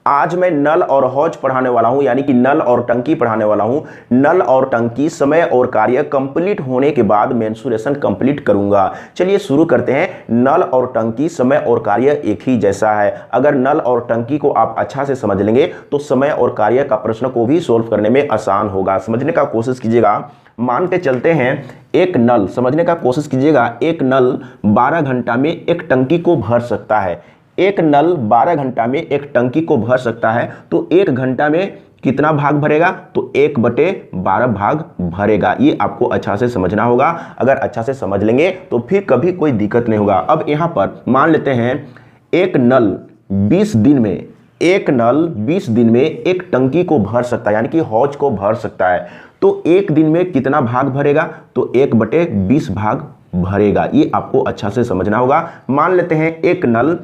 आज मैं नल और हौज पढ़ाने वाला हूं, यानी कि नल और टंकी पढ़ाने वाला हूं। नल और टंकी समय और कार्य कंप्लीट होने के बाद मेंसुरेशन कंप्लीट करूंगा। चलिए शुरू करते हैं। नल और टंकी समय और कार्य एक ही जैसा है। अगर नल और टंकी को आप अच्छा से समझ लेंगे तो समय और कार्य का प्रश्न को भी सोल्व करने में आसान होगा। समझने का कोशिश कीजिएगा। मान के चलते हैं एक नल, समझने का कोशिश कीजिएगा, एक नल 12 घंटा में एक टंकी को भर सकता है। एक नल 12 घंटा में एक टंकी को भर सकता है, तो एक घंटा में कितना भाग भरेगा? तो 1/12 भाग भरेगा। ये आपको अच्छा से समझना होगा। अगर अच्छा से समझ लेंगे तो फिर कभी कोई दिक्कत नहीं होगा। अब यहां पर मान लेते हैं एक नल 20 दिन में, एक नल 20 दिन में एक टंकी को भर सकता है, यानी कि हौज को भर सकता है। तो एक दिन में कितना भाग भरेगा? तो 1/20 भाग भरेगा। ये आपको अच्छा से समझना होगा। मान लेते हैं एक नल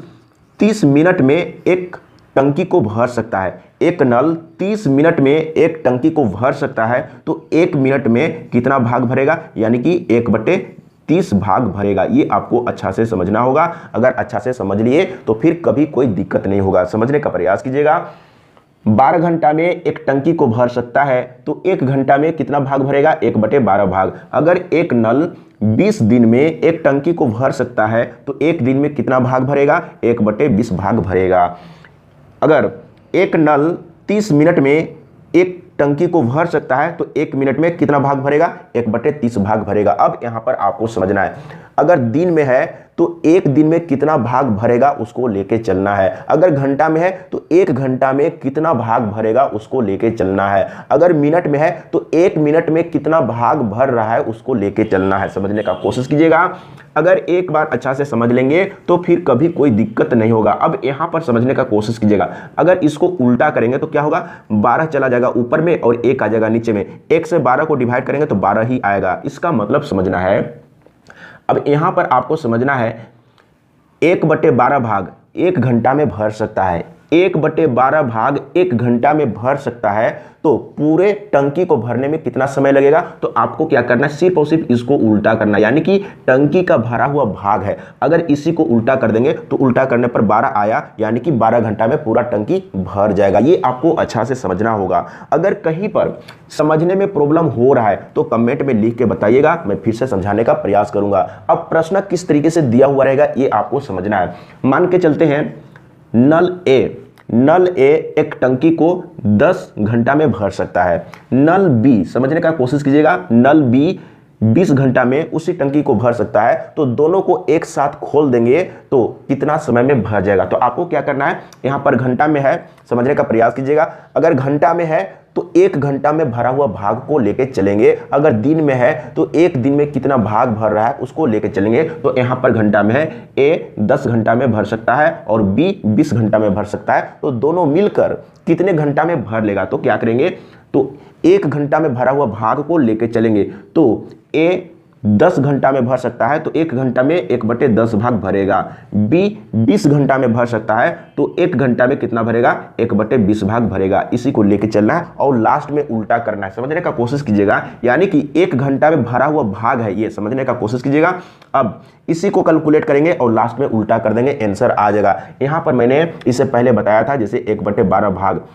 30 मिनट में एक टंकी को भर सकता है। एक नल 30 मिनट में एक टंकी को भर सकता है, तो एक मिनट में कितना भाग भरेगा? यानी कि 1/30 भाग भरेगा। ये आपको अच्छा से समझना होगा। अगर अच्छा से समझ लिए तो फिर कभी कोई दिक्कत नहीं होगा। समझने का प्रयास कीजिएगा। 12 घंटा में एक टंकी को भर सकता है, तो एक घंटा में कितना भाग भरेगा? 1/12 भाग। अगर एक नल 20 दिन में एक टंकी को भर सकता है, तो एक दिन में कितना भाग भरेगा? 1/20 भाग भरेगा। अगर एक नल 30 मिनट में एक टंकी को भर सकता है, तो एक मिनट में कितना भाग भरेगा? 1/30 भाग भरेगा। अब यहां पर आपको समझना है, अगर दिन में है तो एक दिन में कितना भाग भरेगा उसको लेके चलना है। अगर घंटा में है तो एक घंटा में कितना भाग भरेगा उसको लेके चलना है। अगर मिनट में है तो एक मिनट में कितना भाग भर रहा है उसको लेके चलना है। समझने का कोशिश कीजिएगा। अगर एक बार अच्छा से समझ लेंगे तो फिर कभी कोई दिक्कत नहीं होगा। अब यहां पर समझने का कोशिश कीजिएगा। अगर इसको उल्टा करेंगे तो क्या होगा? 12 चला जाएगा ऊपर में और 1 आ जाएगा नीचे में। 1 से 12 को डिवाइड करेंगे तो 12 ही आएगा। इसका मतलब समझना है। अब यहां पर आपको समझना है 1/12 भाग 1 घंटा में भर सकता है। 1/12 भाग 1 घंटा में भर सकता है, तो पूरे टंकी को भरने में कितना समय लगेगा? तो आपको क्या करना है? सिर्फ और सिर्फ इसको उल्टा करना, यानी कि टंकी का भरा हुआ भाग है। अगर इसी को उल्टा कर देंगे तो उल्टा करने पर 12 आया, यानी कि 12 घंटा में पूरा टंकी भर जाएगा। ये आपको अच्छा से समझना होगा। अगर कहीं पर समझने में प्रॉब्लम हो रहा है तो कमेंट में लिख के बताइएगा, मैं फिर से समझाने का प्रयास करूंगा। अब प्रश्न किस तरीके से दिया हुआ रहेगा ये आपको समझना है। मान के चलते हैं नल ए एक टंकी को 10 घंटा में भर सकता है। नल बी, समझने का कोशिश कीजिएगा, नल बी 20 घंटा में उसी टंकी को भर सकता है। तो दोनों को एक साथ खोल देंगे तो कितना समय में भर जाएगा? तो आपको क्या करना है, यहां पर घंटा में है, समझने का प्रयास कीजिएगा। अगर घंटा में है तो 1 घंटा में भरा हुआ भाग को लेके चलेंगे। अगर दिन में है तो एक दिन में कितना भाग भर रहा है उसको लेके चलेंगे। तो यहां पर घंटा में है, ए 10 घंटा में भर सकता है और बी 20 घंटा में भर सकता है। तो दोनों मिलकर कितने घंटा में भर लेगा? तो क्या करेंगे, तो 1 घंटा में भरा हुआ भाग को लेके चलेंगे। तो ए 10 घंटा में भर सकता है, तो 1 घंटा में 1/10 भाग भरेगा। बी 20 घंटा में भर सकता है, तो 1 घंटा में कितना भरेगा? 1/20 भाग भरेगा। इसी को लेके चलना है और लास्ट में उल्टा करना है। समझने का कोशिश कीजिएगा, यानी कि 1 घंटा में भरा हुआ भाग है ये, समझने का कोशिश कीजिएगा। अब इसी को कैलकुलेट करेंगे और लास्ट में उल्टा कर देंगे, आंसर आ जाएगा। यहां पर मैंने इससे पहले बताया था, जैसे 1/12 भाग,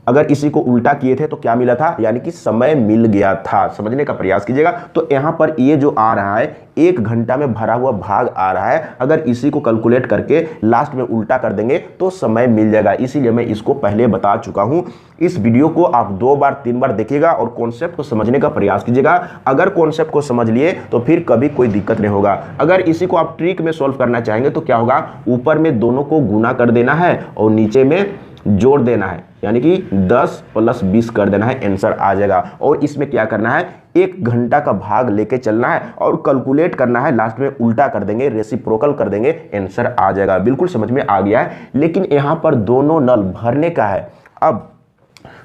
अगर इसी को उल्टा किए थे तो क्या मिला था? यानी कि समय मिल गया था। समझने का प्रयास कीजिएगा। तो यहां पर ये जो आ रहा है 1 घंटा में भरा हुआ भाग आ रहा है। अगर इसी को कैलकुलेट करके लास्ट में उल्टा कर देंगे तो समय मिल जाएगा। इसीलिए मैं इसको पहले बता चुका हूं। इस वीडियो को आप 2 बार 3 बार देखिएगा और कॉन्सेप्ट को समझने का प्रयास कीजिएगा। अगर कॉन्सेप्ट को समझ लिए तो फिर कभी कोई दिक्कत नहीं होगा। अगर इसी को आप ट्रिक में सॉल्व करना चाहेंगे तो क्या होगा, ऊपर में दोनों को गुना कर देना है और नीचे में जोड़ देना है, यानी कि 10 + 20 कर देना है, आंसर आ जाएगा। और इसमें क्या करना है, 1 घंटा का भाग लेके चलना है और कैलकुलेट करना है, लास्ट में उल्टा कर देंगे, रेसिप्रोकल कर देंगे, आंसर आ जाएगा। बिल्कुल समझ में आ गया है। लेकिन यहां पर दोनों नल भरने का है। अब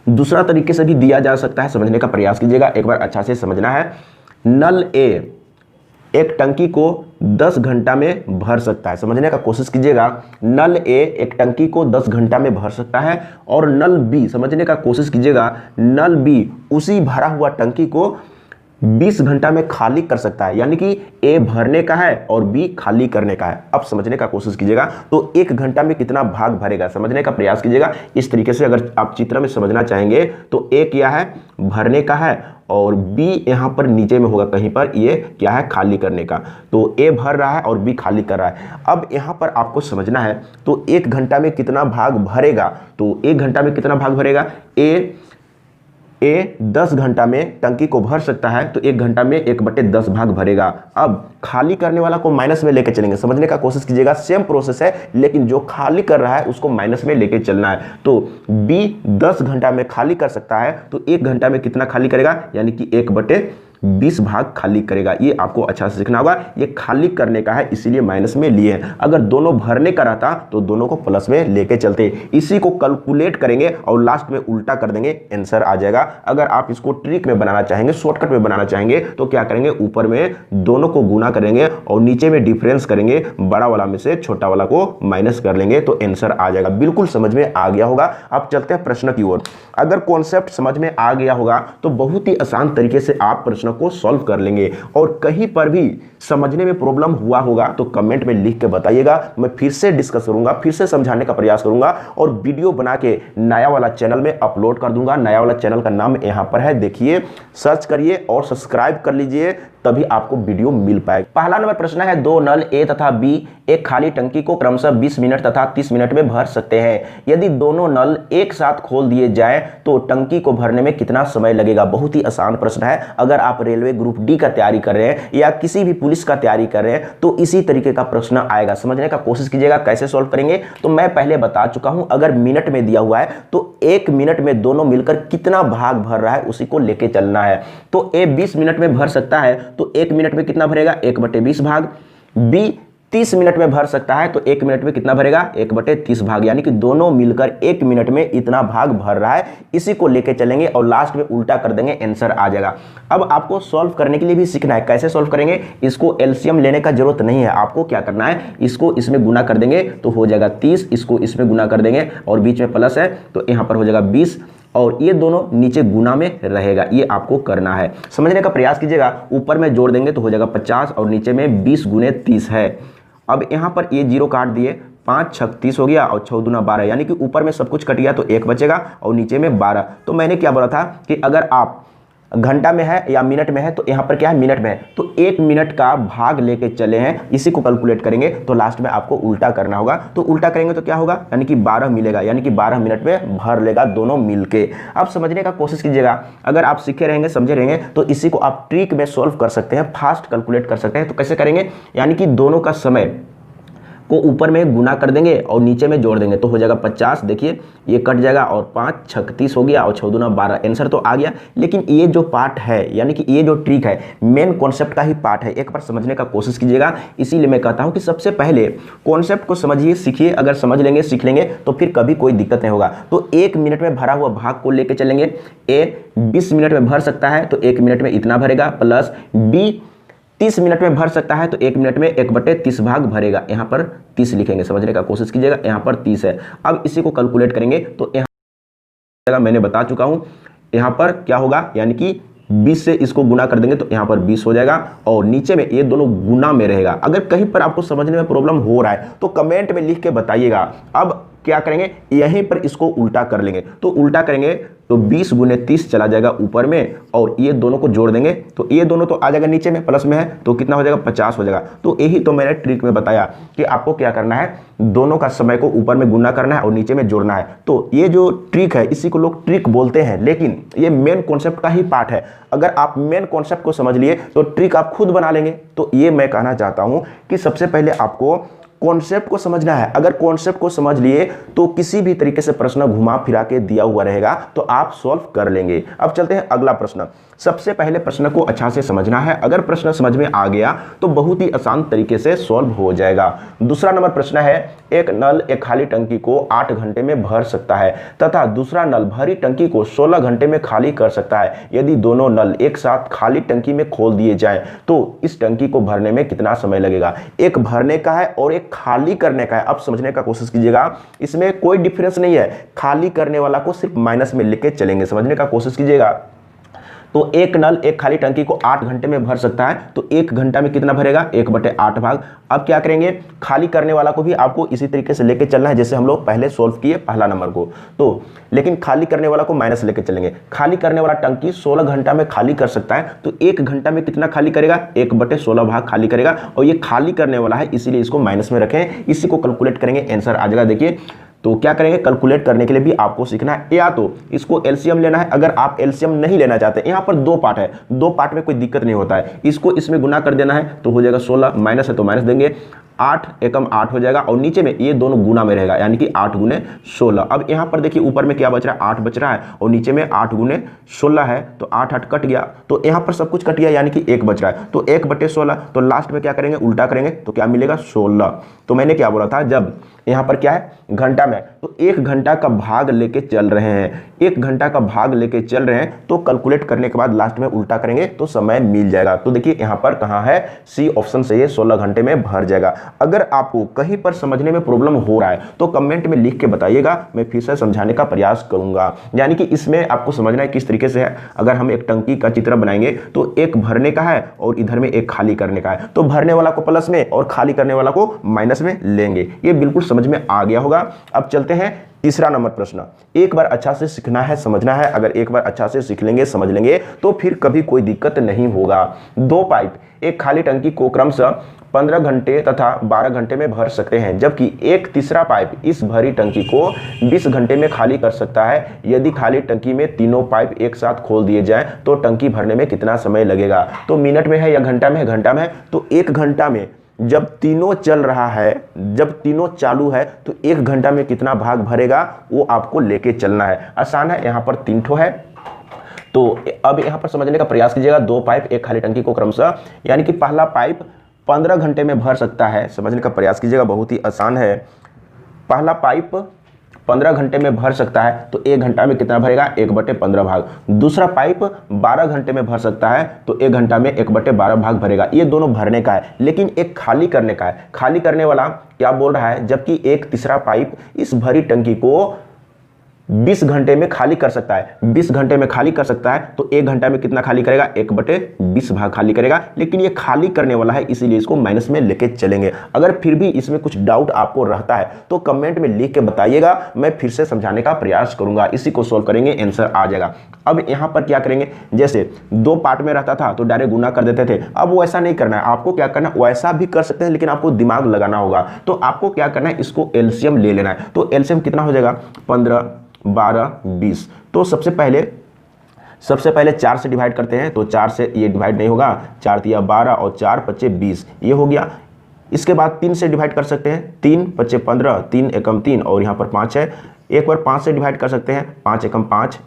दूसरा तरीके से भी दिया जा सकता है, समझने का प्रयास कीजिएगा, एक बार अच्छा से समझना है। नल ए एक टंकी को 10 घंटा में भर सकता है। समझने का कोशिश कीजिएगा। नल ए एक टंकी को 10 घंटा में भर सकता है और नल बी, समझने का कोशिश कीजिएगा, नल बी उसी भरा हुआ टंकी को 20 घंटा में खाली कर सकता है, यानी कि ए भरने का है और बी खाली करने का है। अब समझने का कोशिश कीजिएगा, तो 1 घंटा में कितना भाग भरेगा समझने का प्रयास कीजिएगा। इस तरीके से अगर आप चित्र में समझना चाहेंगे तो ए क्या है, भरने का है, और बी यहां पर नीचे में होगा कहीं पर, ये क्या है, खाली करने का। तो ए भर रहा है और बी खाली कर रहा है। अब यहां पर आपको समझना है, तो 1 घंटा में कितना भाग भरेगा, तो 1 घंटा में कितना भाग भरेगा, ए 10 घंटा में टंकी को भर सकता है, तो 1 घंटा में 1/10 भाग भरेगा। अब खाली करने वाला को माइनस में लेके चलेंगे, समझने का कोशिश कीजिएगा। सेम प्रोसेस है, लेकिन जो खाली कर रहा है उसको माइनस में लेके चलना है। तो बी 10 घंटा में खाली कर सकता है, तो 1 घंटा में कितना खाली करेगा, यानी कि 1/20 भाग खाली करेगा। ये आपको अच्छा से सीखना होगा। ये खाली करने का है, इसीलिए माइनस में लिए हैं। अगर दोनों भरने का रहता तो दोनों को प्लस में लेके चलते। इसी को कैलकुलेट करेंगे और लास्ट में उल्टा कर देंगे, आंसर आ जाएगा। अगर आप इसको ट्रिक में बनाना चाहेंगे, शॉर्टकट में बनाना चाहेंगे, तो क्या करेंगे, ऊपर में दोनों को गुना करेंगे और नीचे में डिफरेंस करेंगे, बड़ा वाला में से छोटा वाला को माइनस कर लेंगे, तो आंसर आ जाएगा। बिल्कुल समझ में आ गया होगा। अब चलते हैं प्रश्न की ओर। अगर कॉन्सेप्ट समझ में आ गया होगा तो बहुत ही आसान तरीके से आप प्रश्न को सॉल्व कर लेंगे। और कहीं पर भी समझने में प्रॉब्लम हुआ होगा तो कमेंट में लिख के बताइएगा, मैं फिर से डिस्कस करूंगा, फिर से समझाने का प्रयास करूंगा और वीडियो बना के नया वाला चैनल में अपलोड कर दूंगा। नया वाला चैनल का नाम यहां पर है, देखिए, सर्च करिए और सब्सक्राइब कर लीजिए, तभी आपको वीडियो मिल पाएगा। पहला नंबर प्रश्न है, 2 नल ए तथा बी एक खाली टंकी को क्रमशः 20 मिनट तथा 30 मिनट में भर सकते हैं। यदि दोनों नल एक साथ खोल दिए जाएं तो टंकी को भरने में कितना समय लगेगा। बहुत ही आसान प्रश्न है। अगर आप रेलवे ग्रुप डी का तैयारी कर रहे हैं या किसी भी पुलिस का तैयारी कर रहे हैं तो इसी तरीके का प्रश्न आएगा। समझने का कोशिश कीजिएगा कैसे सॉल्व करेंगे। तो मैं पहले बता चुका हूं, अगर मिनट में दिया हुआ है तो 1 मिनट में दोनों मिलकर कितना भाग भर रहा है उसी को लेके चलना है। तो ए 20 मिनट में भर सकता है, तो 1 मिनट में कितना भरेगा, 1/20 भाग। बी 30 मिनट में भर सकता है, तो 1 मिनट में कितना भरेगा, 1/30 भाग, यानी कि दोनों मिलकर 1 मिनट में इतना भाग भर रहा है। इसी को लेके चलेंगे और लास्ट में उल्टा कर देंगे, आंसर आ जाएगा। अब आपको सॉल्व करने के लिए भी सीखना है, कैसे सॉल्व करेंगे। इसको एलसीएम लेने का जरूरत नहीं है। आपको क्या करना है, इसको इसमें गुना कर देंगे तो हो जाएगा 30, इसको इसमें गुना कर देंगे और बीच में प्लस है तो यहां पर हो जाएगा 20 और ये दोनों नीचे गुना में रहेगा। ये आपको करना है, समझने का प्रयास कीजिएगा। ऊपर में जोड़ देंगे तो हो जाएगा 50 और नीचे में 20 गुने 30 है। अब यहाँ पर ये 0 काट दिए, 5 6 30 हो गया और 6 दूना 12, यानी कि ऊपर में सब कुछ कट गया तो 1 बचेगा और नीचे में 12। तो मैंने क्या बोला था कि अगर आप घंटा में है या मिनट में है तो यहाँ पर क्या है, मिनट में है, तो 1 मिनट का भाग लेके चले हैं। इसी को कैलकुलेट करेंगे तो लास्ट में आपको उल्टा करना होगा। तो उल्टा करेंगे तो क्या होगा, यानी कि 12 मिलेगा, यानी कि 12 मिनट में भर लेगा दोनों मिलके। अब समझने का कोशिश कीजिएगा। अगर आप सीखे रहेंगे, समझे रहेंगे तो इसी को आप ट्रिक में सॉल्व कर सकते हैं, फास्ट कैलकुलेट कर सकते हैं। तो कैसे करेंगे, यानी कि दोनों का समय को ऊपर में गुना कर देंगे और नीचे में जोड़ देंगे तो हो जाएगा 50। देखिए ये कट जाएगा और 5 6 30 हो गया और 6 दूना 12, आंसर तो आ गया। लेकिन ये जो पार्ट है, यानी कि ये जो ट्रिक है, मेन कॉन्सेप्ट का ही पार्ट है, एक बार समझने का कोशिश कीजिएगा। इसीलिए मैं कहता हूं कि सबसे पहले कॉन्सेप्ट को समझिए, सीखिए। अगर समझ लेंगे, सीख लेंगे तो फिर कभी कोई दिक्कत नहीं होगा। तो 1 मिनट में भरा हुआ भाग को लेकर चलेंगे। ए 20 मिनट में भर सकता है तो 1 मिनट में इतना भरेगा, प्लस बी 30 मिनट में भर सकता है तो 1 मिनट में 1/30 भाग भरेगा। यहाँ पर 30 लिखेंगे, समझने का कोशिश कीजिएगा। यहाँ पर 30 है। अब इसी को कैलकुलेट करेंगे तो यहाँ मैंने बता चुका हूँ, यहाँ पर क्या होगा, यानी कि 20 से इसको गुना कर देंगे तो यहाँ पर 20 हो जाएगा और नीचे में ये दोनों गुना में रहेगा। अगर कहीं पर आपको समझने में प्रॉब्लम हो रहा है तो कमेंट में लिख के बताइएगा। अब क्या करेंगे, यहीं पर इसको उल्टा कर लेंगे। तो उल्टा करेंगे तो 20 गुने 30 चला जाएगा ऊपर में और ये दोनों को जोड़ देंगे तो ये दोनों तो आ जाएगा, नीचे में प्लस में है तो कितना हो जाएगा, 50 हो जाएगा। तो यही तो मैंने ट्रिक में बताया कि आपको क्या करना है, दोनों का समय को ऊपर में गुना करना है और नीचे में जोड़ना है। तो ये जो ट्रिक है इसी को लोग ट्रिक बोलते हैं, लेकिन ये मेन कॉन्सेप्ट का ही पार्ट है। अगर आप मेन कॉन्सेप्ट को समझ लिए तो ट्रिक आप खुद बना लेंगे। तो ये मैं कहना चाहता हूं कि सबसे पहले आपको कॉन्सेप्ट को समझना है। अगर कॉन्सेप्ट को समझ लिए तो किसी भी तरीके से प्रश्न घुमा फिरा के दिया हुआ रहेगा तो आप सॉल्व कर लेंगे। अब चलते हैं अगला प्रश्न। सबसे पहले प्रश्न को अच्छा से समझना है। अगर प्रश्न समझ में आ गया तो बहुत ही आसान तरीके से सॉल्व हो जाएगा। दूसरा नंबर प्रश्न है, एक नल एक खाली टंकी को 8 घंटे में भर सकता है तथा दूसरा नल भरी टंकी को 16 घंटे में खाली कर सकता है। यदि दोनों नल एक साथ खाली टंकी में खोल दिए जाएं तो इस टंकी को भरने में कितना समय लगेगा। एक भरने का है और एक खाली करने का है। अब समझने का कोशिश कीजिएगा, इसमें कोई डिफरेंस नहीं है। खाली करने वाला को सिर्फ माइनस में लेके चलेंगे, समझने का कोशिश कीजिएगा। तो एक नल एक खाली टंकी को 8 घंटे में भर सकता है, तो 1 घंटा में कितना भरेगा, 1/8 भाग। अब क्या करेंगे, खाली करने वाला को भी आपको इसी तरीके से लेके चलना है जैसे हम लोग पहले सोल्व किए पहला नंबर को। तो लेकिन खाली करने वाला को माइनस लेके चलेंगे। खाली करने वाला टंकी 16 घंटा में खाली कर सकता है, तो 1 घंटा में कितना खाली करेगा, 1/16 भाग खाली करेगा। और ये खाली करने वाला है इसीलिए इसको माइनस में रखें, इसी को कैलकुलेट करेंगे, आंसर आ जाएगा। देखिए तो क्या करेंगे, कैलकुलेट करने के लिए भी आपको सीखना है, या तो इसको एलसीएम लेना है। अगर आप एलसीएम नहीं लेना चाहते, यहाँ पर 2 पार्ट है, 2 पार्ट में कोई दिक्कत नहीं होता है, इसको इसमें गुना कर देना है तो हो जाएगा 16, माइनस है तो माइनस देंगे, 8 एकम 8 हो जाएगा और नीचे में ये दोनों गुना में रहेगा, यानी कि 8 गुने 16। अब यहाँ पर देखिए ऊपर में क्या बच रहा है, 8 बच रहा है और नीचे में 8 गुने 16 है, तो 8 8 कट गया, तो यहाँ पर सब कुछ कट गया, यानी कि 1 बच रहा है, तो 1/16। तो लास्ट में क्या करेंगे, उल्टा करेंगे तो क्या मिलेगा, 16। तो मैंने क्या बोला था, जब यहाँ पर क्या है घंटा में, तो 1 घंटा का भाग लेके चल रहे हैं, 1 घंटा का भाग लेके चल रहे हैं, तो कैलकुलेट करने के बाद लास्ट में उल्टा करेंगे तो समय मिल जाएगा। तो देखिए यहाँ पर कहाँ है, सी ऑप्शन से ये 16 घंटे में भर जाएगा। अगर आपको कहीं पर समझने में प्रॉब्लम हो रहा है तो कमेंट में लिख के बताइएगा, मैं फिर से समझाने का प्रयास करूंगा। यानी कि इसमें आपको समझना है किस तरीके से है। अगर हम एक टंकी का चित्र बनाएंगे तो एक भरने का है और इधर में एक खाली करने का है, तो भरने वाला को प्लस में और खाली करने वाला को माइनस में लेंगे। ये बिल्कुल समझ में आ गया होगा। अब चलते हैं तीसरा नंबर प्रश्न। एक बार अच्छा से सीखना है, समझना है। अगर एक बार अच्छा से सीख लेंगे, समझ लेंगे तो फिर कभी कोई दिक्कत नहीं होगा। 2 पाइप एक खाली टंकी को क्रमशः 15 घंटे तथा 12 घंटे में भर सकते हैं, जबकि एक तीसरा पाइप इस भरी टंकी को 20 घंटे में खाली कर सकता है। यदि खाली टंकी में तीनों पाइप एक साथ खोल दिए जाएं तो टंकी भरने में कितना समय लगेगा। तो मिनट में है या घंटा में है, घंटा में है। तो 1 घंटा में जब तीनों चल रहा है, जब तीनों चालू है, तो 1 घंटा में कितना भाग भरेगा वो आपको लेके चलना है। आसान है, यहाँ पर 3 ठो है। तो अब यहाँ पर समझने का प्रयास कीजिएगा। 2 पाइप एक खाली टंकी को क्रमशः, यानी कि पहला पाइप 15 घंटे में भर सकता है। समझने का प्रयास कीजिएगा, बहुत ही आसान है। पहला पाइप 15 घंटे में भर सकता है, तो 1 घंटा में कितना भरेगा, 1/15 भाग। दूसरा पाइप 12 घंटे में भर सकता है, तो 1 घंटा में 1/12 भाग भरेगा। ये दोनों भरने का है, लेकिन एक खाली करने का है। खाली करने वाला क्या बोल रहा है, जबकि एक तीसरा पाइप इस भरी टंकी को 20 घंटे में खाली कर सकता है। 20 घंटे में खाली कर सकता है, तो 1 घंटा में कितना खाली करेगा, 1/20 भाग खाली करेगा। लेकिन ये खाली करने वाला है, इसीलिए इसको माइनस में लेके चलेंगे। अगर फिर भी इसमें कुछ डाउट आपको रहता है तो कमेंट में लिख के बताइएगा, मैं फिर से समझाने का प्रयास करूंगा। इसी को सोल्व करेंगे, आंसर आ जाएगा। अब यहाँ पर क्या करेंगे, जैसे 2 पार्ट में रहता था तो डायरेक्ट गुना कर देते थे। अब वो ऐसा नहीं करना है, आपको क्या करना है, वैसा भी कर सकते हैं लेकिन आपको दिमाग लगाना होगा। तो आपको क्या करना है, इसको एलसीएम ले लेना है। तो एलसीएम कितना हो जाएगा, 15, 12, 20। तो सबसे पहले 4 से डिवाइड करते हैं, तो 4 से ये डिवाइड नहीं होगा, 4 तिया 12 और 4 5 20, ये हो गया। इसके बाद 3 से डिवाइड कर सकते हैं, 3 5 15, 3 एकम 3 और यहाँ पर 5 है। एक बार 5 से डिवाइड कर सकते हैं, 5 एकम 5,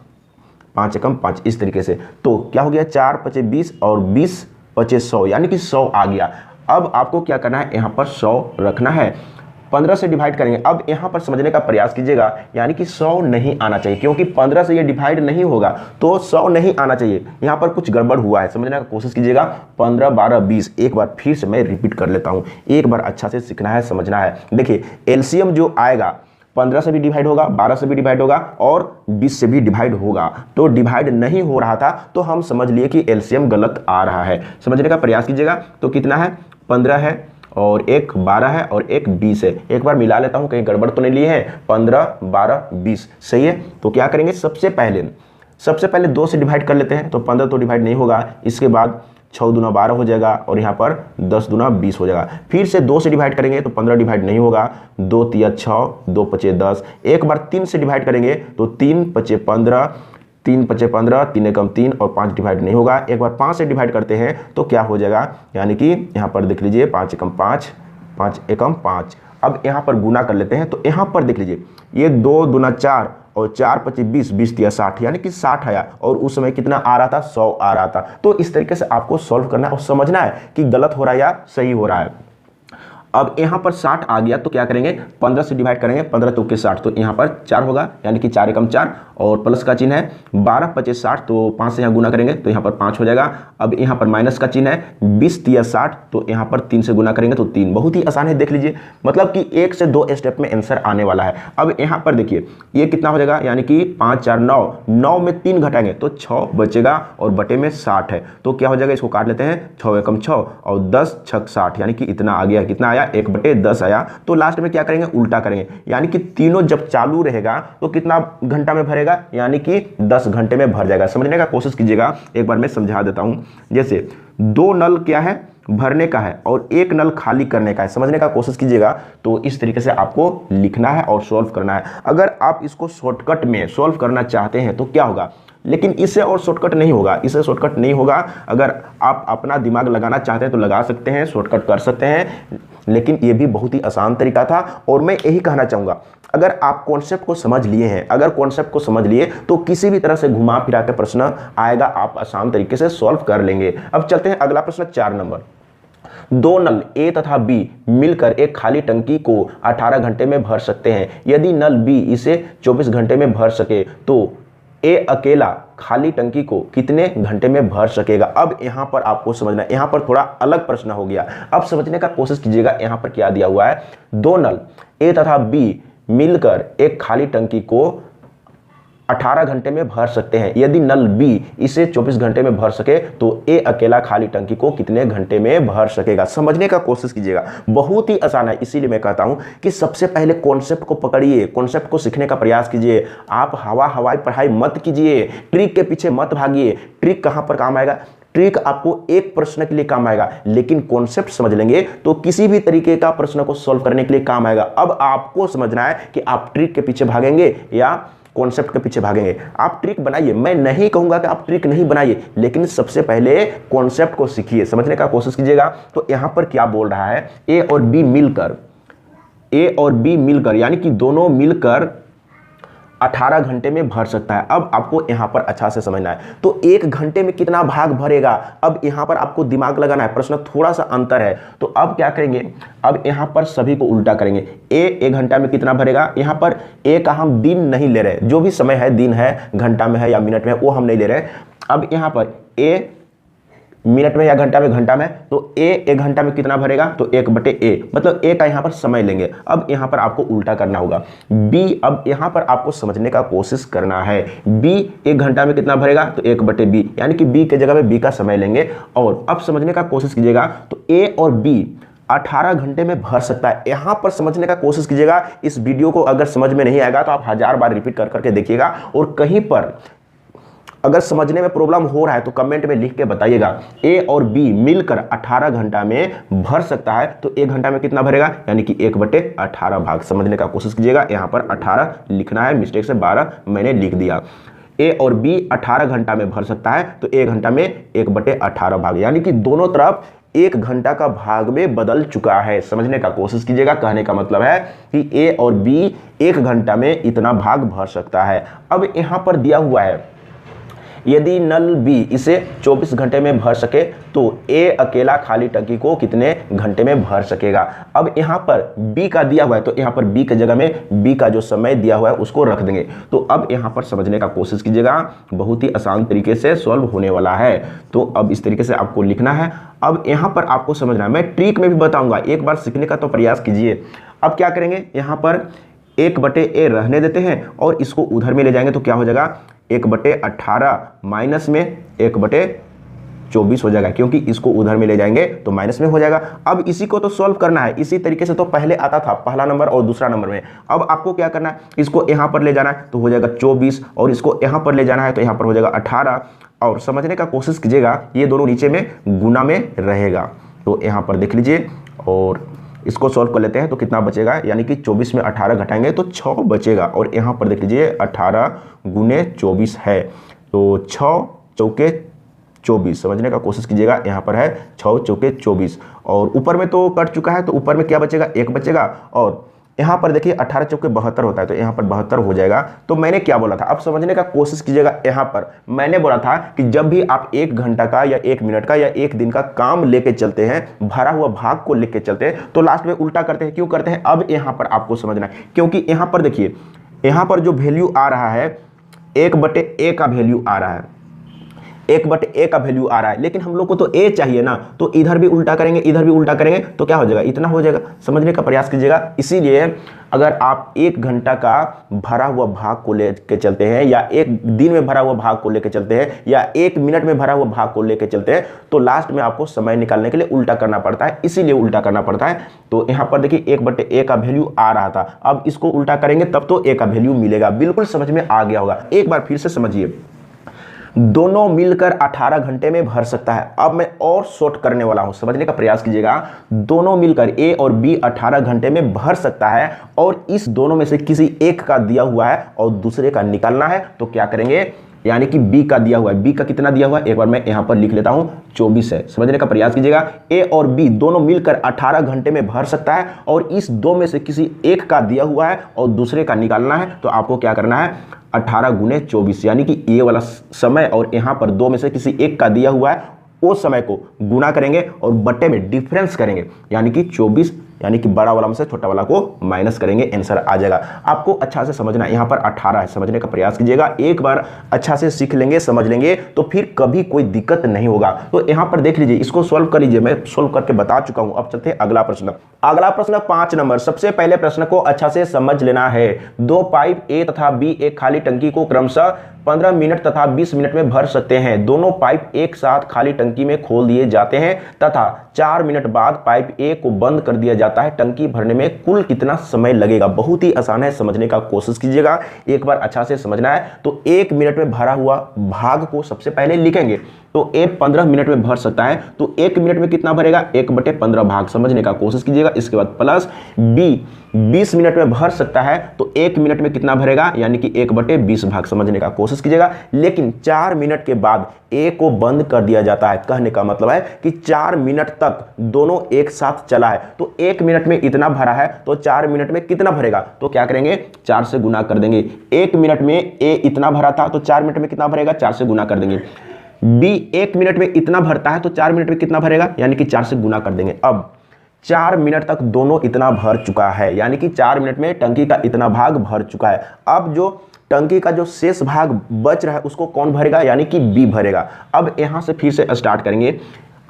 5 एकम 5, इस तरीके से। तो क्या हो गया, 4 5 20 और 20 5 100, यानी कि 100 आ गया। अब आपको क्या करना है, यहाँ पर 100 रखना है। 15 से डिवाइड करेंगे। अब यहाँ पर समझने का प्रयास कीजिएगा, यानी कि 100 नहीं आना चाहिए, क्योंकि 15 से ये डिवाइड नहीं होगा, तो 100 नहीं आना चाहिए। यहाँ पर कुछ गड़बड़ हुआ है, समझने का कोशिश कीजिएगा। 15, 12, 20, एक बार फिर से मैं रिपीट कर लेता हूँ, एक बार अच्छा से सीखना है, समझना है। देखिए एलसीएम जो आएगा 15 से भी डिवाइड होगा, 12 से भी डिवाइड होगा और 20 से भी डिवाइड होगा। तो डिवाइड नहीं हो रहा था तो हम समझ लिए कि एलसीएम गलत आ रहा है। समझने का प्रयास कीजिएगा। तो कितना है, 15 है और एक 12 है और एक 20 है। एक बार मिला लेता हूं, कहीं गड़बड़ तो नहीं लिए हैं। 15, 12, 20 सही है। तो क्या करेंगे, सबसे पहले 2 से डिवाइड कर लेते हैं, तो 15 तो डिवाइड नहीं होगा। इसके बाद 6 दूना 12 हो जाएगा और यहाँ पर 10 दूना 20 हो जाएगा। फिर से 2 से डिवाइड करेंगे तो 15 डिवाइड नहीं होगा, 2 तिया 6, 2 5 10। एक बार 3 से डिवाइड करेंगे तो 3 5 15, 3 5 15, 3 एकम 3 और 5 डिवाइड नहीं होगा। एक बार 5 से डिवाइड करते हैं तो क्या हो जाएगा, यानी कि यहाँ पर देख लीजिए 5 एकम 5, 5 एकम 5। अब यहाँ पर गुना कर लेते हैं, तो यहाँ पर देख लीजिए ये 2 दूना 4 और 4 5 20, 20 तिया 60, यानी कि 60 आया और उस समय कितना आ रहा था, 100 आ रहा था। तो इस तरीके से आपको सॉल्व करना है और समझना है कि गलत हो रहा है या सही हो रहा है। अब यहाँ पर 60 आ गया तो क्या करेंगे, 15 से डिवाइड करेंगे, 15 चौके 60, तो यहाँ पर 4 होगा, यानी कि 4 एकम 4 और प्लस का चिन्ह है, 12 पचे 60, तो 5 से यहाँ गुना करेंगे तो यहाँ पर 5 हो जाएगा। अब यहाँ पर माइनस का चिन्ह है, 20 तिया 60, तो यहाँ पर 3 से गुना करेंगे तो 3। बहुत ही आसान है, देख लीजिए, मतलब कि 1 से 2 स्टेप में आंसर आने वाला है। अब यहाँ पर देखिए ये कितना हो जाएगा, यानी कि 5 4 9, 9 में 3 घटाएंगे तो 6 बचेगा और बटे में 60 है, तो क्या हो जाएगा, इसको काट लेते हैं, 6 एकम 6 और 10 छक 60, यानी कि इतना आ गया। कितना आया, 1/10 आया। तो लास्ट में क्या करेंगे, उल्टा करेंगे, यानी कि तीनों जब चालू रहेगा तो कितना घंटा में भरेगा, यानी कि 10 घंटे में भर जाएगा। समझने का कोशिश कीजिएगा, एक बार मैं समझा देता हूं। जैसे 2 नल क्या है, भरने का है और 1 नल खाली करने का है। समझने का कोशिश कीजिएगा, तो इस तरीके से आपको लिखना है और सॉल्व करना है। अगर आप इसको शॉर्टकट में सॉल्व करना चाहते हैं तो क्या होगा, लेकिन इससे और शॉर्टकट नहीं होगा, इससे शॉर्टकट नहीं होगा। अगर आप अपना दिमाग लगाना चाहते हैं तो लगा सकते हैं, शॉर्टकट कर सकते हैं, लेकिन ये भी बहुत ही आसान तरीका था। और मैं यही कहना चाहूँगा, अगर आप कॉन्सेप्ट को समझ लिए हैं, अगर कॉन्सेप्ट को समझ लिए तो किसी भी तरह से घुमा फिरा के प्रश्न आएगा, आप आसान तरीके से सॉल्व कर लेंगे। अब चलते हैं अगला प्रश्न 4 नंबर। 2 नल ए तथा बी मिलकर एक खाली टंकी को 18 घंटे में भर सकते हैं। यदि नल बी इसे 24 घंटे में भर सके तो ए अकेला खाली टंकी को कितने घंटे में भर सकेगा। अब यहां पर आपको समझना है, यहां पर थोड़ा अलग प्रश्न हो गया। अब समझने का कोशिश कीजिएगा, यहां पर क्या दिया हुआ है, 2 नल ए तथा बी मिलकर एक खाली टंकी को 18 घंटे में भर सकते हैं। यदि नल बी इसे 24 घंटे में भर सके तो ए अकेला खाली टंकी को कितने घंटे में भर सकेगा। समझने का कोशिश कीजिएगा, बहुत ही आसान है। इसीलिए मैं कहता हूं कि सबसे पहले कॉन्सेप्ट को पकड़िए, कॉन्सेप्ट को सीखने का प्रयास कीजिए। आप हवाई पढ़ाई मत कीजिए, ट्रिक के पीछे मत भागिए। ट्रिक कहां पर काम आएगा, ट्रिक आपको एक प्रश्न के लिए काम आएगा, लेकिन कॉन्सेप्ट समझ लेंगे तो किसी भी तरीके का प्रश्न को सॉल्व करने के लिए काम आएगा। अब आपको समझना है कि आप ट्रिक के पीछे भागेंगे या कॉन्सेप्ट के पीछे भागेंगे। आप ट्रिक बनाइए, मैं नहीं कहूंगा कि आप ट्रिक नहीं बनाइए, लेकिन सबसे पहले कॉन्सेप्ट को सीखिए, समझने का कोशिश कीजिएगा। तो यहां पर क्या बोल रहा है, ए और बी मिलकर यानी कि दोनों मिलकर 18 घंटे में भर सकता है। अब आपको यहां पर अच्छा से समझना है, तो 1 घंटे में कितना भाग भरेगा। अब यहां पर आपको दिमाग लगाना है, प्रश्न थोड़ा सा अंतर है। तो अब क्या करेंगे, अब यहां पर सभी को उल्टा करेंगे। ए 1 घंटा में कितना भरेगा, यहां पर ए का हम दिन नहीं ले रहे, जो भी समय है, दिन है, घंटा में है या मिनट में, वो हम नहीं ले रहे। अब यहां पर ए मिनट में या घंटा में, तो ए 1 घंटा में कितना भरेगा, तो 1/a, मतलब ए का यहां पर समय लेंगे। अब यहां पर आपको उल्टा करना होगा। बी, अब यहां पर आपको समझने का कोशिश करना है, बी 1 घंटा में कितना भरेगा, तो 1/b, यानी कि बी के जगह में बी का समय लेंगे। और अब समझने का कोशिश कीजिएगा, तो ए और बी 18 घंटे में भर सकता है। यहां पर समझने का कोशिश कीजिएगा। इस वीडियो को अगर समझ में नहीं आएगा तो आप 1000 बार रिपीट कर करके देखिएगा, और कहीं पर अगर समझने में प्रॉब्लम हो रहा है तो कमेंट में लिख के बताइएगा। ए और बी मिलकर 18 घंटा में भर सकता है, तो 1 घंटा में कितना भरेगा, यानी कि 1/18 भाग। समझने का कोशिश कीजिएगा, यहाँ पर 18 लिखना है, मिस्टेक से 12 मैंने लिख दिया। ए और बी 18 घंटा में भर सकता है, तो 1 घंटा में 1/18 भाग, यानी कि दोनों तरफ 1 घंटा का भाग में बदल चुका है। समझने का कोशिश कीजिएगा, कहने का मतलब है कि ए और बी 1 घंटा में इतना भाग भर सकता है। अब यहाँ पर दिया हुआ है, यदि नल बी इसे 24 घंटे में भर सके तो ए अकेला खाली टंकी को कितने घंटे में भर सकेगा। अब यहां पर बी का दिया हुआ है, तो यहां पर बी के जगह में बी का जो समय दिया हुआ है उसको रख देंगे। तो अब यहां पर समझने का कोशिश कीजिएगा, बहुत ही आसान तरीके से सॉल्व होने वाला है। तो अब इस तरीके से आपको लिखना है। अब यहां पर आपको समझना है, मैं ट्रिक में भी बताऊंगा, एक बार सीखने का तो प्रयास कीजिए। अब क्या करेंगे, यहां पर 1/a रहने देते हैं और इसको उधर में ले जाएंगे, तो क्या हो जाएगा, 1/18 माइनस में 1/24 हो जाएगा, क्योंकि इसको उधर में ले जाएंगे तो माइनस में हो जाएगा। अब इसी को तो सॉल्व करना है, इसी तरीके से तो पहले आता था, पहला नंबर और दूसरा नंबर में। अब आपको क्या करना है, इसको यहाँ पर ले जाना है तो हो जाएगा 24, और इसको यहाँ पर ले जाना है तो यहाँ पर हो जाएगा 18। और समझने का कोशिश कीजिएगा, ये दोनों नीचे में गुना में रहेगा। तो यहाँ पर देख लीजिए, और इसको सॉल्व कर लेते हैं तो कितना बचेगा, यानी कि 24 में 18 घटाएंगे तो 6 बचेगा। और यहाँ पर देख लीजिए 18 गुने 24 है, तो 6 चौके 24। समझने का कोशिश कीजिएगा, यहाँ पर है 6 चौके 24, और ऊपर में तो कट चुका है, तो ऊपर में क्या बचेगा, 1 बचेगा, और यहाँ पर देखिए 18 चौके 72 होता है, तो यहाँ पर 72 हो जाएगा। तो मैंने क्या बोला था, अब समझने का कोशिश कीजिएगा। यहाँ पर मैंने बोला था कि जब भी आप 1 घंटा का या 1 मिनट का या 1 दिन का काम लेके चलते हैं, भरा हुआ भाग को लेके चलते हैं, तो लास्ट में उल्टा करते हैं। क्यों करते हैं, अब यहाँ पर आपको समझना है, क्योंकि यहाँ पर देखिए, यहाँ पर जो वैल्यू आ रहा है 1/a का वैल्यू आ रहा है, 1/a का वैल्यू आ रहा है, लेकिन हम लोग को तो a चाहिए ना, तो इधर भी उल्टा करेंगे, इधर भी उल्टा करेंगे, तो क्या हो जाएगा, इतना हो जाएगा। समझने का प्रयास कीजिएगा। इसीलिए अगर आप 1 घंटा का भरा हुआ भाग को लेके चलते हैं, या 1 दिन में भरा हुआ भाग को लेके चलते हैं, या 1 मिनट में भरा हुआ भाग को लेके चलते हैं, तो लास्ट में आपको समय निकालने के लिए उल्टा करना पड़ता है, इसीलिए उल्टा करना पड़ता है। तो यहाँ पर देखिए 1/a का वैल्यू आ रहा था, अब इसको उल्टा करेंगे तब तो a का वैल्यू मिलेगा। बिल्कुल समझ में आ गया होगा। एक बार फिर से समझिए, दोनों मिलकर 18 घंटे में भर सकता है। अब मैं और शॉर्ट करने वाला हूं, समझने का प्रयास कीजिएगा। दोनों मिलकर a और b 18 घंटे में भर सकता है, और इस दोनों में से किसी एक का दिया हुआ है और दूसरे का निकालना है, तो क्या करेंगे, यानी कि b का दिया हुआ है, b का कितना दिया हुआ है, एक बार मैं यहां पर लिख लेता हूं, 24 है। समझने का प्रयास कीजिएगा। a और b दोनों मिलकर 18 घंटे में भर सकता है, और इस दो में से किसी एक का दिया हुआ है और दूसरे का निकालना है, तो आपको क्या करना है, 18 × 24, यानी कि ये वाला समय और यहाँ पर दो में से किसी एक का दिया हुआ है, वो समय को गुना करेंगे और बट्टे में डिफरेंस करेंगे, यानी कि 24, यानी कि बड़ा वाला में से छोटा वाला को माइनस करेंगे, आंसर आ जाएगा। आपको अच्छा से समझना है, यहाँ पर 18 है, समझने का प्रयास कीजिएगा। एक बार अच्छा से सीख लेंगे, समझ लेंगे, तो फिर कभी कोई दिक्कत नहीं होगा। तो यहाँ पर देख लीजिए, इसको सॉल्व कर लीजिए, मैं सॉल्व करके बता चुका हूँ। अब चलते हैं अगला प्रश्न। अगला प्रश्न 5 नंबर। सबसे पहले प्रश्न को अच्छा से समझ लेना है। 2 पाइप A तथा B एक खाली टंकी को क्रमशः 15 मिनट तथा 20 मिनट में भर सकते हैं। दोनों पाइप एक साथ खाली टंकी में खोल दिए जाते हैं तथा 4 मिनट बाद पाइप A को बंद कर दिया जाता है। टंकी भरने में कुल कितना समय लगेगा? बहुत ही आसान है, समझने का कोशिश कीजिएगा। एक बार अच्छा से समझना है। तो 1 मिनट में भरा हुआ भाग को सबसे पहले लिखेंगे। तो A 15 मिनट में भर सकता है, तो 1 मिनट में कितना भरेगा? 1/15 भाग, समझने का कोशिश कीजिएगा। इसके बाद प्लस B 20 मिनट में भर सकता है, तो 1 मिनट में कितना भरेगा? यानी कि 1/20 भाग, समझने का कोशिश कीजिएगा। लेकिन 4 मिनट के बाद A को बंद कर दिया जाता है। कहने का मतलब है कि 4 मिनट तक दोनों एक साथ चला है, तो 1 मिनट में इतना भरा है, तो 4 मिनट में कितना भरेगा? तो क्या करेंगे? 4 से गुना कर देंगे। 1 मिनट में A इतना भरा था, तो 4 मिनट में कितना भरेगा? 4 से गुना कर देंगे। B 1 मिनट में इतना भरता है, तो 4 मिनट में कितना भरेगा? यानी कि 4 से गुना कर देंगे। अब 4 मिनट तक दोनों इतना भर चुका है, यानी कि 4 मिनट में टंकी का इतना भाग भर चुका है। अब जो टंकी का जो शेष भाग बच रहा है, उसको कौन भरेगा? यानी कि B भरेगा। अब यहां से फिर से स्टार्ट करेंगे।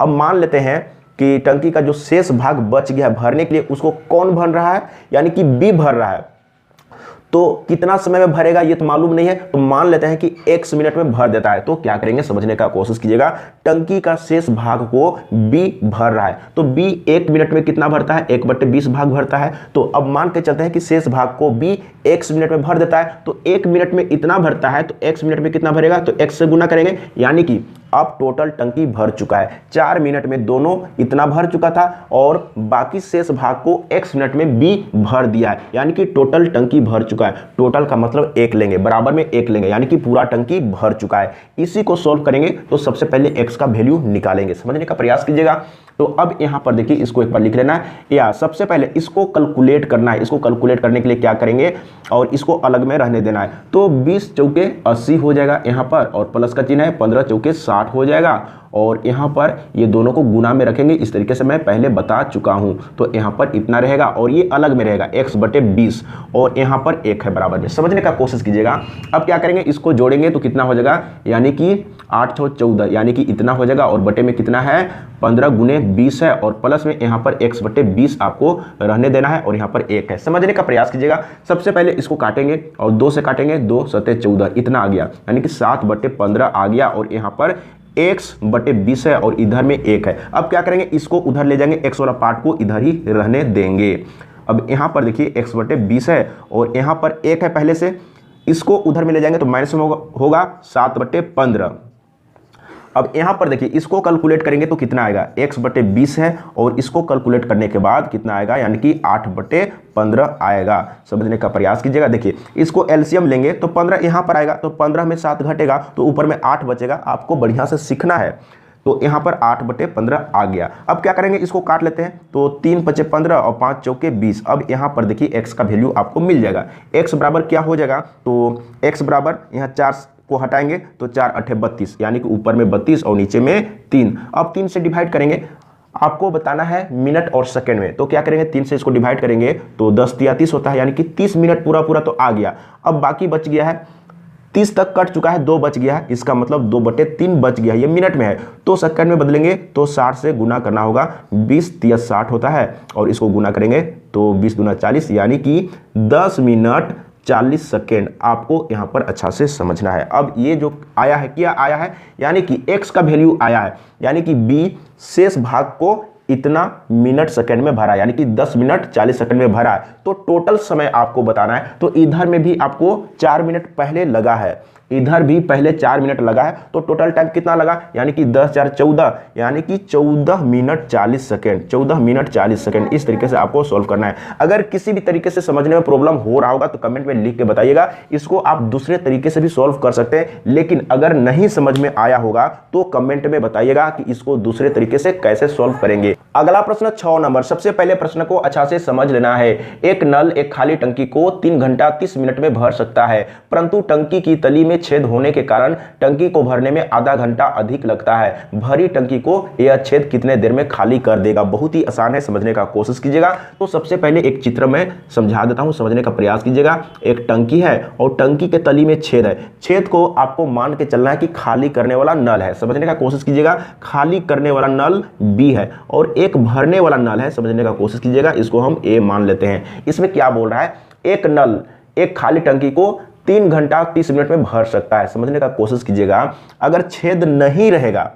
अब मान लेते हैं कि टंकी का जो शेष भाग बच गया है भरने के लिए, उसको कौन भर रहा है? यानी कि B भर रहा है। तो कितना समय में भरेगा ये तो मालूम नहीं है, तो मान लेते हैं कि x मिनट में भर देता है। तो क्या करेंगे? समझने का कोशिश कीजिएगा। टंकी का शेष भाग को B भर रहा है, तो B 1 मिनट में कितना भरता है? 1/20 भाग भरता है। तो अब मान के चलते हैं कि शेष भाग को B x मिनट में भर देता है, तो 1 मिनट में इतना भरता है, तो x मिनट में कितना भरेगा? तो x से गुना करेंगे, यानी कि अब टोटल टंकी भर चुका है। 4 मिनट में दोनों इतना भर चुका था, और बाकी शेष भाग को x मिनट में B भर दिया है, यानी कि टोटल टंकी भर चुका है। टोटल का मतलब 1 लेंगे, बराबर में 1 लेंगे, यानी कि पूरा टंकी भर चुका है। इसी को सोल्व करेंगे, तो सबसे पहले x का वैल्यू निकालेंगे, समझने का प्रयास कीजिएगा। तो अब यहां पर देखिए, इसको एक बार लिख लेना है, या सबसे पहले इसको कैलकुलेट करना है। इसको कैलकुलेट करने के लिए क्या करेंगे, और इसको अलग में रहने देना है। तो 20 चौके 80 हो जाएगा यहां पर, और प्लस का चिन्ह है, 15 चौके 60 हो जाएगा, और यहाँ पर ये दोनों को गुना में रखेंगे। इस तरीके से मैं पहले बता चुका हूँ। तो यहाँ पर इतना रहेगा, और ये अलग में रहेगा x/20, और यहाँ पर 1 है बराबर में, समझने का कोशिश कीजिएगा। अब क्या करेंगे? इसको जोड़ेंगे तो कितना हो जाएगा? यानी कि 8 और 14, यानी कि इतना हो जाएगा, और बटे में कितना है? 15 × 20 है, और प्लस में यहाँ पर x/20 आपको रहने देना है, और यहाँ पर 1 है। समझने का प्रयास कीजिएगा। सबसे पहले इसको काटेंगे, और 2 से काटेंगे, 2 × 7 = 14, इतना आ गया, यानी कि 7/15 आ गया, और यहाँ पर x/20 है, और इधर में 1 है। अब क्या करेंगे? इसको उधर ले जाएंगे, x वाला पार्ट को इधर ही रहने देंगे। अब यहाँ पर देखिए x/20 है, और यहाँ पर 1 है पहले से, इसको उधर में ले जाएंगे तो माइनस में होगा 7/15। अब यहाँ पर देखिए, इसको कैलकुलेट करेंगे तो कितना आएगा? x/20 है, और इसको कैलकुलेट करने के बाद कितना आएगा? यानी कि 8/15 आएगा। समझने का प्रयास कीजिएगा। देखिए, इसको एलसीएम लेंगे तो 15 यहाँ पर आएगा, तो 15 में 7 घटेगा, तो ऊपर में 8 बचेगा। आपको बढ़िया से सीखना है। तो यहाँ पर 8/15 आ गया। अब क्या करेंगे, इसको काट लेते हैं। तो 3 × 5 = 15 और 5 × 4 = 20। अब यहाँ पर देखिए x का वैल्यू आपको मिल जाएगा। x बराबर क्या हो जाएगा, तो x बराबर यहाँ 4 को हटाएंगे तो 4 × 8 = 32, यानी कि ऊपर में 32 और नीचे में 3। अब 3 से डिवाइड करेंगे, आपको बताना है मिनट और सेकंड में। तो क्या करेंगे, 3 से इसको डिवाइड करेंगे तो 10 × 30 होता है, यानी कि 30 मिनट पूरा पूरा तो आ गया। अब बाकी बच गया है 30 तक कट चुका है, 2 बच गया है, इसका मतलब 2/3 बच गया है, ये मिनट में है। तो सेकंड में बदलेंगे तो 60 से गुना करना होगा, 20 × 30 = 60 होता है, और इसको गुना करेंगे तो 20 × 40, यानी कि 10 मिनट 40 सेकेंड। आपको यहाँ पर अच्छा से समझना है। अब ये जो आया है, क्या आया है, यानी कि x का वैल्यू आया है, यानी कि b शेष भाग को इतना मिनट सेकंड में भरा, यानी कि 10 मिनट 40 सेकंड में भरा है। तो टोटल समय आपको बताना है। तो इधर में भी आपको 4 मिनट पहले लगा है, इधर भी पहले 4 मिनट लगा है, तो टोटल टाइम कितना लगा, यानी कि 10 × 4 = 14, यानी कि 14 मिनट 40 सेकंड। 14 minute 40 second. इस तरीके से आपको सॉल्व करना है। अगर किसी भी तरीके से समझने में प्रॉब्लम हो रहा होगा तो कमेंट में लिख के बताइएगा। इसको आप दूसरे तरीके से भी सॉल्व कर सकते हैं, लेकिन अगर नहीं समझ में आया होगा तो कमेंट में बताइएगा कि इसको दूसरे तरीके से कैसे सॉल्व करेंगे। अगला प्रश्न 6 नंबर। सबसे पहले प्रश्न को अच्छा से समझ लेना है। एक नल एक खाली टंकी को 3 घंटा 30 मिनट में भर सकता है, परंतु टंकी की तली में छेद होने के कारण टंकी को भरने में आधा घंटा अधिक लगता है। भरी टंकी को यह छेद कितने देर में खाली कर देगा। बहुत ही आसान है, समझने का कोशिश कीजिएगा। तो सबसे पहले एक चित्र में समझा देता हूं, समझने का प्रयास कीजिएगा। एक टंकी है और टंकी के तली में छेद है। छेद को आपको मान के चलना है कि खाली करने वाला नल है। समझने का कोशिश कीजिएगा। खाली करने वाला नल बी है और एक भरने वाला नल है। समझने का कोशिश कीजिएगा, इसको हम ए मान लेते हैं। इसमें क्या बोल रहा है, एक नल एक खाली टंकी को 3 घंटा 30 मिनट में भर सकता है। समझने का कोशिश कीजिएगा। अगर छेद नहीं रहेगा,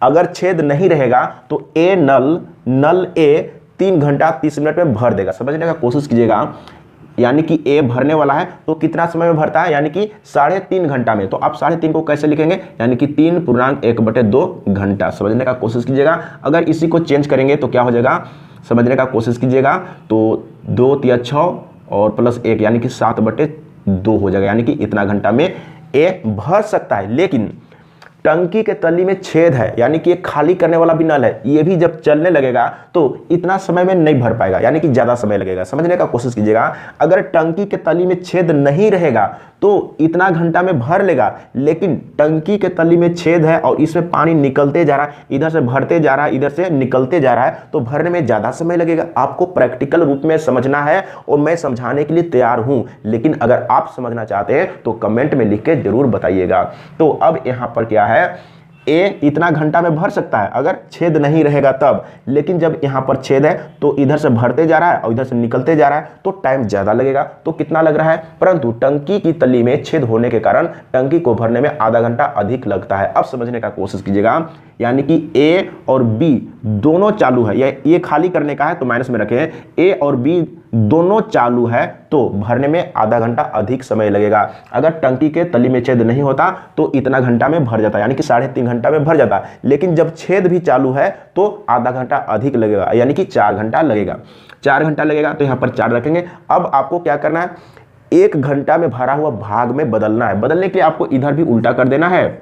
अगर छेद नहीं रहेगा तो ए नल ए 3 घंटा 30 मिनट में भर देगा। समझने का कोशिश कीजिएगा, यानी कि ए भरने वाला है तो कितना समय में भरता है, यानी कि 3.5 घंटा में। तो आप 3.5 को कैसे लिखेंगे, यानी कि 3.1/2 घंटा। समझने का कोशिश कीजिएगा। अगर इसी को चेंज करेंगे तो क्या हो जाएगा, समझने का कोशिश कीजिएगा। तो 2 × 6 और +1 यानी कि 7/2 हो जाएगा, यानी कि इतना घंटा में ए भर सकता है। लेकिन टंकी के तली में छेद है, यानी कि एक खाली करने वाला भी नल है, ये भी जब चलने लगेगा तो इतना समय में नहीं भर पाएगा, यानी कि ज़्यादा समय लगेगा। समझने का कोशिश कीजिएगा। अगर टंकी के तली में छेद नहीं रहेगा तो इतना घंटा में भर लेगा, लेकिन टंकी के तली में छेद है और इसमें पानी निकलते जा रहा है, इधर से भरते जा रहा है, इधर से निकलते जा रहा है, तो भरने में ज़्यादा समय लगेगा। आपको प्रैक्टिकल रूप में समझना है और मैं समझाने के लिए तैयार हूँ, लेकिन अगर आप समझना चाहते हैं तो कमेंट में लिख के जरूर बताइएगा। तो अब यहाँ पर क्या है, ए इतना घंटा में भर सकता है अगर छेद नहीं रहेगा तब, लेकिन जब यहाँ पर छेद है तो इधर से भरते जा रहा है और इधर से निकलते जा रहा है तो टाइम ज़्यादा लगेगा। तो कितना लग रहा है, परंतु टंकी की तली में छेद होने के कारण टंकी को भरने में आधा घंटा अधिक लगता है। अब समझने का कोशिश कीजिएगा, यानी कि ए और बी दोनों चालू है, ये खाली करने का है तो माइनस में रखें, ए और बी दोनों चालू है तो भरने में आधा घंटा अधिक समय लगेगा। अगर टंकी के तली में छेद नहीं होता तो इतना घंटा में भर जाता, यानी कि 3.5 घंटा में भर जाता। लेकिन जब छेद भी चालू है तो आधा घंटा अधिक लगेगा, यानी कि 4 घंटा लगेगा। 4 घंटा लगेगा तो यहाँ पर 4 रखेंगे। अब आपको क्या करना है, 1 घंटा में भरा हुआ भाग में बदलना है। बदलने के लिए आपको इधर भी उल्टा कर देना है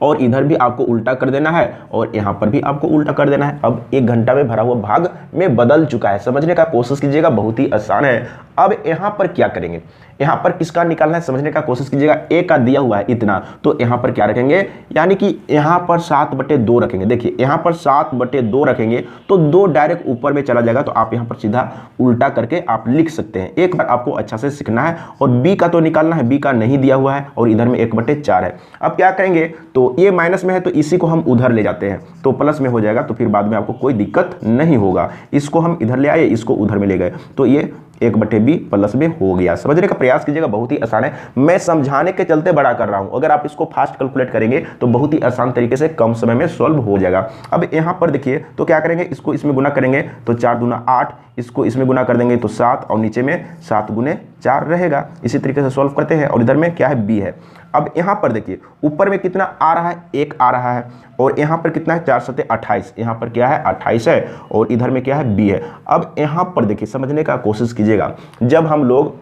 और इधर भी आपको उल्टा कर देना है और यहाँ पर भी आपको उल्टा कर देना है। अब 1 घंटा में भरा हुआ भाग में बदल चुका है। समझने का कोशिश कीजिएगा, बहुत ही आसान है। अब यहाँ पर क्या करेंगे, यहाँ पर किसका निकालना है, समझने का कोशिश कीजिएगा। ए का दिया हुआ है इतना, तो यहाँ पर क्या रखेंगे, यानी कि यहाँ पर 7/2 रखेंगे। देखिए यहाँ पर 7/2 रखेंगे तो 2 डायरेक्ट ऊपर में चला जाएगा, तो आप यहाँ पर सीधा उल्टा करके आप लिख सकते हैं। एक बार आपको अच्छा से सीखना है। और बी का तो निकालना है, बी का नहीं दिया हुआ है और इधर में 1/4 है। अब क्या करेंगे, तो ये माइनस में है तो इसी को हम उधर ले जाते हैं तो प्लस में हो जाएगा, तो फिर बाद में आपको कोई दिक्कत नहीं होगा। इसको हम इधर ले आए, इसको उधर में ले गए, तो ये 1/b प्लस में हो गया। समझने का प्रयास कीजिएगा, बहुत ही आसान है। मैं समझाने के चलते बड़ा कर रहा हूं, अगर आप इसको फास्ट कैलकुलेट करेंगे तो बहुत ही आसान तरीके से कम समय में सॉल्व हो जाएगा। अब यहाँ पर देखिए, तो क्या करेंगे, इसको इसमें गुना करेंगे तो 4 दूना 8, इसको इसमें गुना कर देंगे तो 7 और नीचे में 7 × 4 रहेगा। इसी तरीके से सॉल्व करते हैं और इधर में क्या है, b है। अब यहाँ पर देखिए ऊपर में कितना आ रहा है, 1 आ रहा है और यहाँ पर कितना है, 4 × 7 = 28, यहाँ पर क्या है 28 है और इधर में क्या है b है। अब यहाँ पर देखिए समझने का कोशिश कीजिएगा, जब हम लोग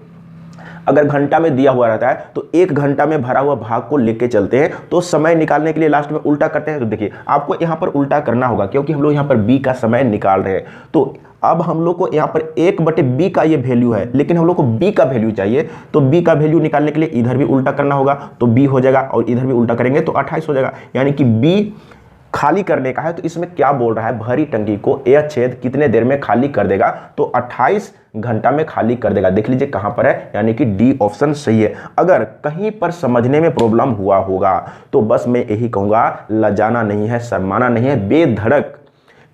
अगर घंटा में दिया हुआ रहता है तो 1 घंटा में भरा हुआ भाग को लेके चलते हैं, तो समय निकालने के लिए लास्ट में उल्टा करते हैं। तो देखिए आपको यहाँ पर उल्टा करना होगा, क्योंकि हम लोग यहाँ पर b का समय निकाल रहे हैं। तो अब हम लोग को यहाँ पर 1/b का ये वैल्यू है, लेकिन हम लोग को b का वैल्यू चाहिए, तो b का वैल्यू निकालने के लिए इधर भी उल्टा करना होगा, तो b हो जाएगा, और इधर भी उल्टा करेंगे तो 28 हो जाएगा। यानी कि b खाली करने का है। तो इसमें क्या बोल रहा है, भरी टंकी को यह छेद कितने देर में खाली कर देगा, तो 28 घंटा में खाली कर देगा। देख लीजिए कहां पर है, यानी कि डी ऑप्शन सही है। अगर कहीं पर समझने में प्रॉब्लम हुआ होगा तो बस मैं यही कहूंगा, लजाना नहीं है, शर्माना नहीं है, बेधड़क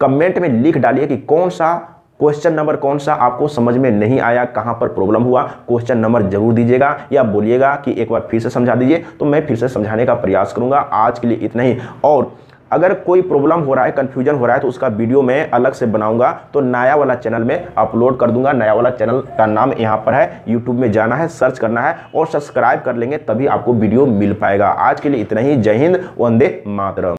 कमेंट में लिख डालिए कि कौन सा क्वेश्चन नंबर कौन सा आपको समझ में नहीं आया, कहां पर प्रॉब्लम हुआ, क्वेश्चन नंबर जरूर दीजिएगा, या बोलिएगा कि एक बार फिर से समझा दीजिए, तो मैं फिर से समझाने का प्रयास करूंगा। आज के लिए इतना ही। और अगर कोई प्रॉब्लम हो रहा है, कंफ्यूजन हो रहा है, तो उसका वीडियो मैं अलग से बनाऊंगा, तो नया वाला चैनल में अपलोड कर दूंगा। नया वाला चैनल का नाम यहाँ पर है, यूट्यूब में जाना है, सर्च करना है और सब्सक्राइब कर लेंगे, तभी आपको वीडियो मिल पाएगा। आज के लिए इतना ही। जय हिंद, वंदे मातरम।